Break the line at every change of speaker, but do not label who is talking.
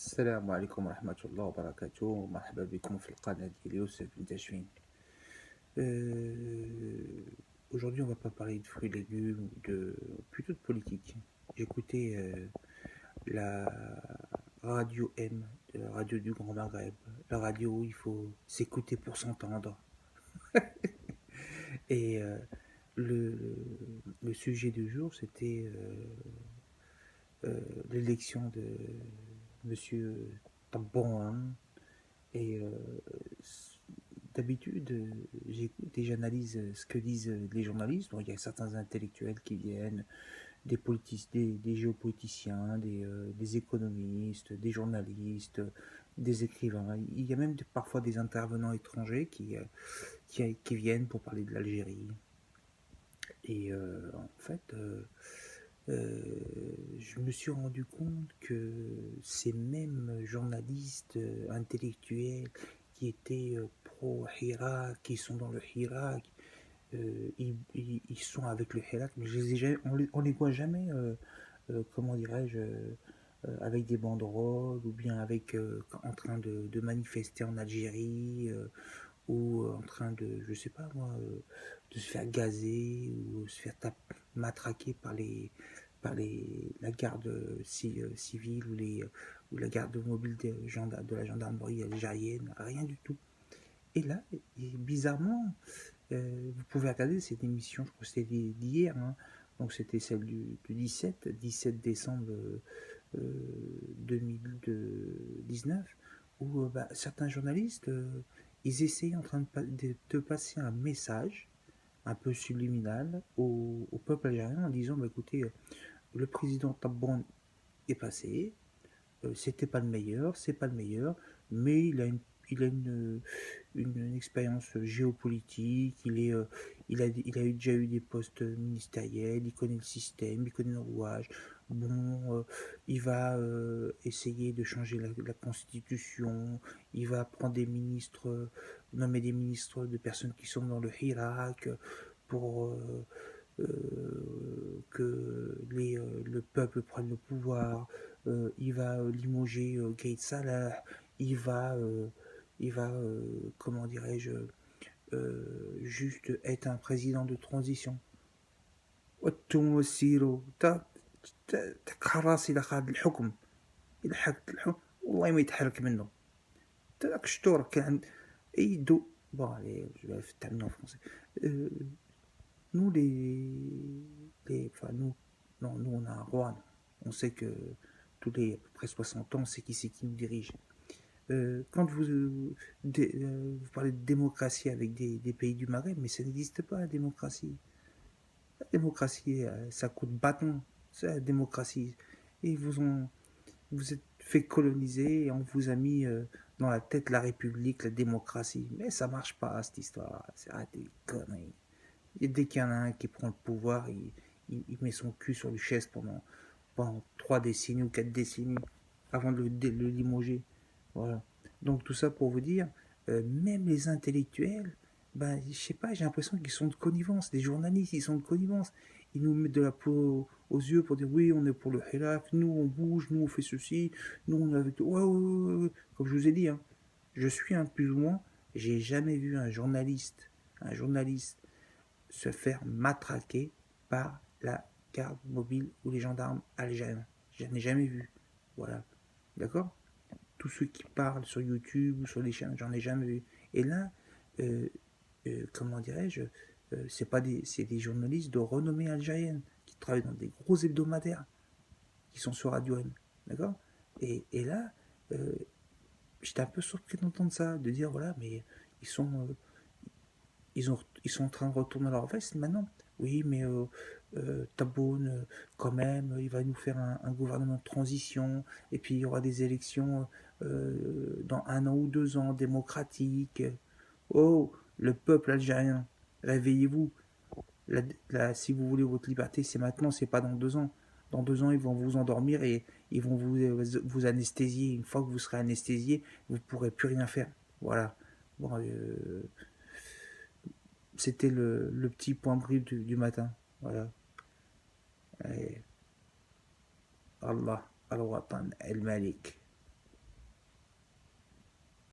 السلام عليكم ورحمة الله وبركاته. مرحبا بكم في القناة ديال يوسف بن تشفين. Euh, Aujourd'hui, on va pas parler de fruits et légumes, plutôt de politique. J'écoutais la radio M, la radio du Grand Maghreb, la radio où il faut s'écouter pour s'entendre. Et le, le sujet du jour, c'était l'élection de Monsieur Tabbourin. Et d'habitude, j'écoute et j'analyse ce que disent les journalistes. Bon, il y a certains intellectuels qui viennent, des géopoliticiens, des économistes, des journalistes, des écrivains. Il y a même parfois des intervenants étrangers qui viennent pour parler de l'Algérie. Et en fait, je me suis rendu compte que ces mêmes journalistes intellectuels qui étaient pro-Hirak, qui sont dans le Hirak, ils sont avec le Hirak, mais on les voit jamais, comment dirais-je, avec des banderoles ou bien en train de manifester en Algérie, ou en train de, je sais pas moi, de se faire gazer ou se faire matraquer la garde civile ou la garde mobile de la gendarmerie algérienne, rien du tout. Et là, bizarrement, vous pouvez regarder cette émission, je crois que c'était d'hier, hein, donc c'était celle du 17 décembre 2019, où certains journalistes, ils essayaient en train de passer un message un peu subliminal au peuple algérien en disant bah, écoutez, le président Tabbourin est passé, c'était pas le meilleur, c'est pas le meilleur, mais il a une expérience géopolitique, il a déjà eu des postes ministériels, il connaît le système, il connaît le rouage. Bon, il va essayer de changer la constitution, il va prendre des ministres, nommer des ministres de personnes qui sont dans le Hirak pour le peuple prenne le pouvoir. Il va limoger Gaïd Salah, il va, euh, comment dirais-je, juste être un président de transition. وانتم سيروا تكراسي إذا خد الحكم، إذا حكت الحكم والله ما يتحرك منه. تاك شطور كان أي دو. Bon, allez, je vais terminer en français. Euh, nous, enfin, nous, on a un roi. On sait que tous les à peu près 60 ans, on sait qui c'est qui nous dirige. Quand vous parlez de démocratie avec des pays du Maghreb, mais ça n'existe pas la démocratie. La démocratie, ça coûte bâton. C'est la démocratie. Et vous êtes fait coloniser et on vous a mis dans la tête la République, la démocratie. Mais ça marche pas cette histoire. C'est des conneries. Et dès qu'il y en a un qui prend le pouvoir, il met son cul sur le chaise pendant 3 décennies ou 4 décennies avant de le limoger. Voilà. Donc tout ça pour vous dire, même les intellectuels, ben, je sais pas, j'ai l'impression qu'ils sont de connivence. Les journalistes, ils sont de connivence. Ils nous mettent de la peau aux yeux pour dire oui, on est pour le Hilaf, nous on bouge, nous on fait ceci, nous on est avec. Ouais, ouais, ouais, ouais. Comme je vous ai dit, hein, je suis un plus ou moins, j'ai jamais vu un journaliste se faire matraquer par la garde mobile ou les gendarmes algériens. Je n'ai jamais vu. Voilà. D'accord. Tous ceux qui parlent sur YouTube ou sur les chaînes, j'en ai jamais vu. Et là, euh, comment dirais-je, c'est des journalistes de renommée algérienne qui travaillent dans des gros hebdomadaires qui sont sur Radio M. D'accord. Et là, euh, j'étais un peu surpris d'entendre ça, de dire voilà, mais ils sont, ils sont en train de retourner leur veste maintenant. Oui, mais Taboun, quand même, il va nous faire un gouvernement de transition, et puis il y aura des élections dans 1 an ou 2 ans, démocratiques. Oh, le peuple algérien, réveillez-vous. Si vous voulez votre liberté, c'est maintenant, c'est pas dans 2 ans. Dans 2 ans, ils vont vous endormir et ils vont vous anesthésier. Une fois que vous serez anesthésié, vous ne pourrez plus rien faire. Voilà. Bon, c'était le petit point brûle du matin. Voilà. Et Allah, al-Watan, el-Malik.